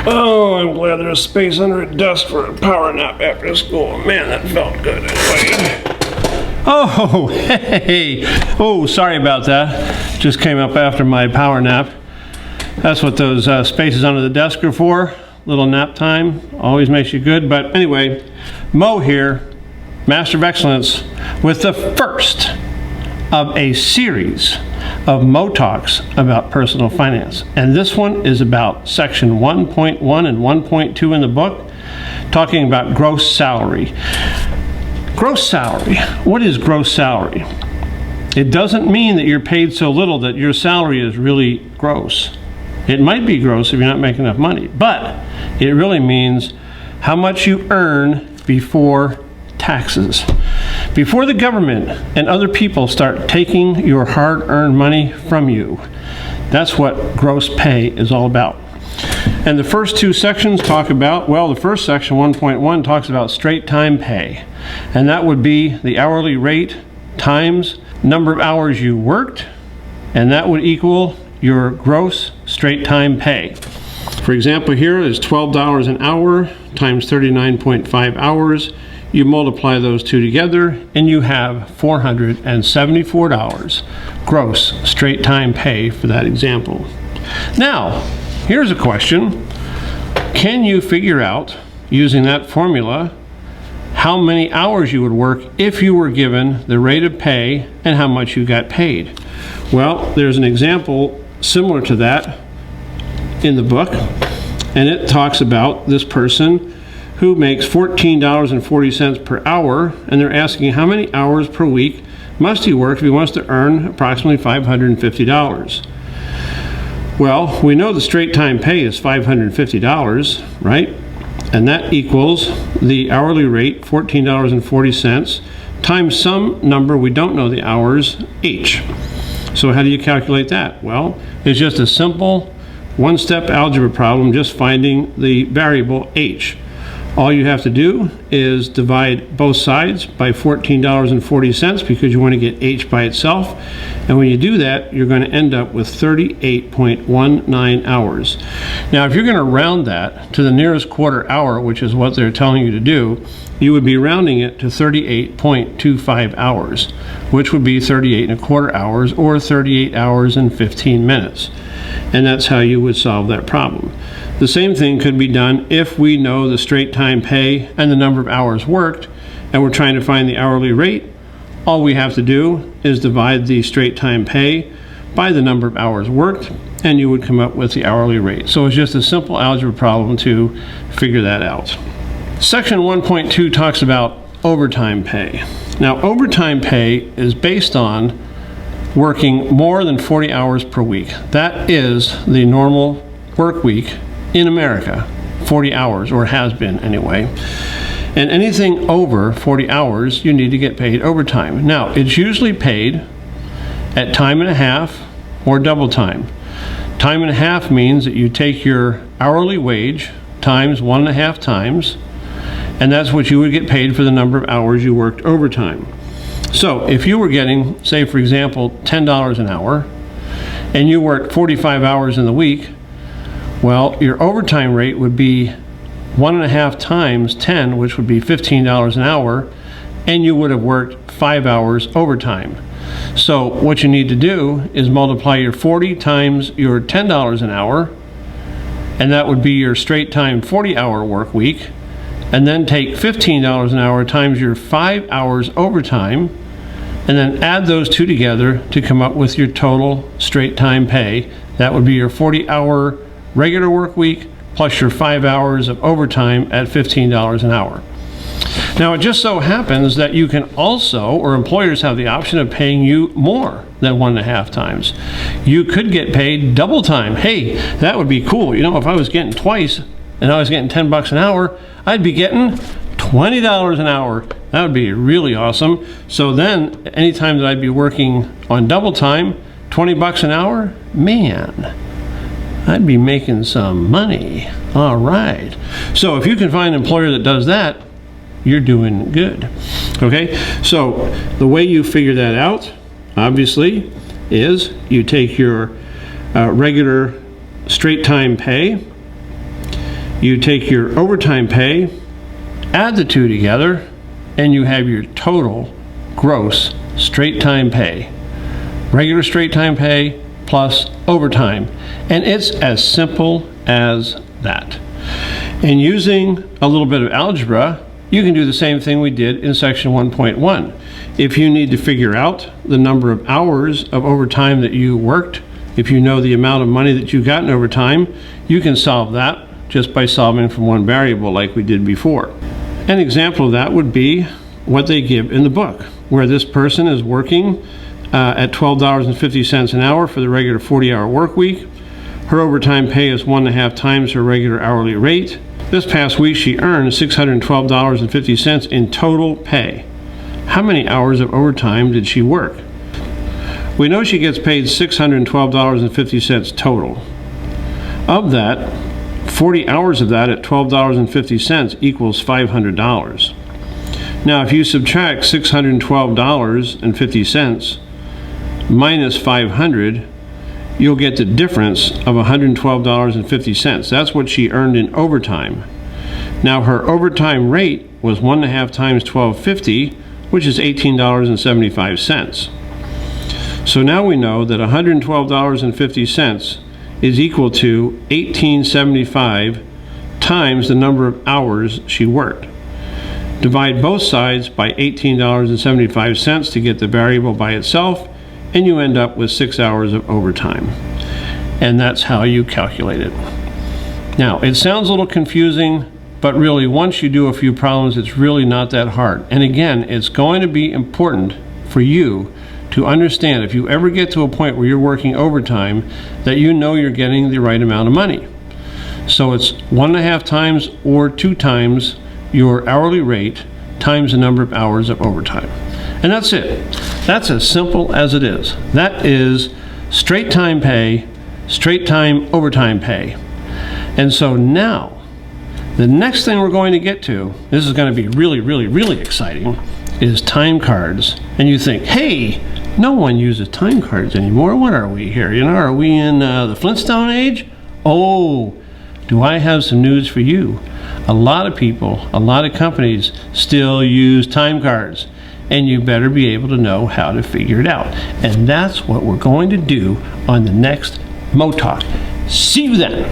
Oh, I'm glad there's space under a desk for a power nap after school. Man, that felt good anyway. Oh, hey. Oh, sorry about that. Just came up after my power nap. That's what those spaces under the desk are for. Little nap time. Always makes you good. But anyway, Mo here, Master of Excellence, with the first of a series of Mo Talks about personal finance. And this one is about section 1.1 and 1.2 in the book, talking about gross salary. Gross salary. What is gross salary? It doesn't mean that you're paid so little that your salary is really gross. It might be gross if you're not making enough money, but it really means how much you earn before taxes. Before the government and other people start taking your hard-earned money from you. That's what gross pay is all about. And the first two sections talk about, well, the first section, 1.1, talks about straight time pay. And that would be the hourly rate times number of hours you worked, and that would equal your gross straight time pay. For example, here is $12 an hour times 39.5 hours. You multiply those two together and you have $474 gross straight time pay for that example. Now, here's a question. Can you figure out, using that formula, how many hours you would work if you were given the rate of pay and how much you got paid? Well, there's an example similar to that in the book, and it talks about this person who makes $14.40 per hour, and they're asking how many hours per week must he work if he wants to earn approximately $550. Well, we know the straight time pay is $550, right? And that equals the hourly rate, $14.40, times some number, we don't know the hours, H. So how do you calculate that? Well, it's just a simple one-step algebra problem, just finding the variable H. All you have to do is divide both sides by $14.40 because you want to get H by itself. And when you do that, you're going to end up with 38.19 hours. Now, if you're going to round that to the nearest quarter hour, which is what they're telling you to do, you would be rounding it to 38.25 hours, which would be 38.25 hours or 38 hours and 15 minutes. And that's how you would solve that problem. The same thing could be done if we know the straight time pay and the number of hours worked, and we're trying to find the hourly rate. All we have to do is divide the straight time pay by the number of hours worked, and you would come up with the hourly rate. So it's just a simple algebra problem to figure that out. Section 1.2 talks about overtime pay. Now, overtime pay is based on working more than 40 hours per week. That is the normal work week in America, 40 hours, or has been anyway. And anything over 40 hours, you need to get paid overtime. Now, it's usually paid at time and a half or double time. Time and a half means that you take your hourly wage times 1.5 times, and that's what you would get paid for the number of hours you worked overtime. So if you were getting, say for example, $10 an hour, and you worked 45 hours in the week, well, your overtime rate would be 1.5 times 10, which would be $15 an hour, and you would have worked 5 hours overtime. So what you need to do is multiply your 40 times your $10 an hour, and that would be your straight time 40-hour work week, and then take $15 an hour times your 5 hours overtime, and then add those two together to come up with your total straight time pay. That would be your 40-hour regular work week plus your 5 hours of overtime at $15 an hour. Now, it just so happens that you can also, or employers have the option of paying you more than 1.5 times. You could get paid double time. Hey, that would be cool. You know, if I was getting twice and I was getting $10 an hour, I'd be getting $20 an hour. That would be really awesome. So then, anytime that I'd be working on double time, $20 an hour, man, I'd be making some money. All right. So if you can find an employer that does that, you're doing good. Okay? So the way you figure that out, obviously, is you take your regular straight time pay, you take your overtime pay, add the two together, and you have your total gross straight time pay. Regular straight time pay plus overtime. And it's as simple as that. And using a little bit of algebra, you can do the same thing we did in section 1.1. If you need to figure out the number of hours of overtime that you worked, if you know the amount of money that you got in overtime, you can solve that just by solving from one variable like we did before. An example of that would be what they give in the book, where this person is working at $12.50 an hour for the regular 40-hour work week. Her overtime pay is 1.5 times her regular hourly rate. This past week she earned $612.50 in total pay. How many hours of overtime did she work? We know she gets paid $612.50 total. Of that, 40 hours of that at $12.50 equals $500. Now, if you subtract $612.50 minus 500, you'll get the difference of $112.50. That's what she earned in overtime. Now, her overtime rate was 1.5 times $12.50, which is $18.75. So now we know that $112.50 is equal to $18.75 times the number of hours she worked. Divide both sides by $18.75 to get the variable by itself, and you end up with 6 hours of overtime. And that's how you calculate it. Now, it sounds a little confusing, but really once you do a few problems, it's really not that hard. And again, it's going to be important for you to understand, if you ever get to a point where you're working overtime, that you know you're getting the right amount of money. So it's 1.5 times or 2 times your hourly rate times the number of hours of overtime. And that's it. That's as simple as it is. That is straight time pay, straight time overtime pay. And so now, the next thing we're going to get to, this is going to be really, really, really exciting, is time cards. And you think, hey, no one uses time cards anymore. What are we here? You know, are we in the Flintstone age? Oh, do I have some news for you? A lot of people, a lot of companies still use time cards, and you better be able to know how to figure it out. And that's what we're going to do on the next MOE Talk. See you then.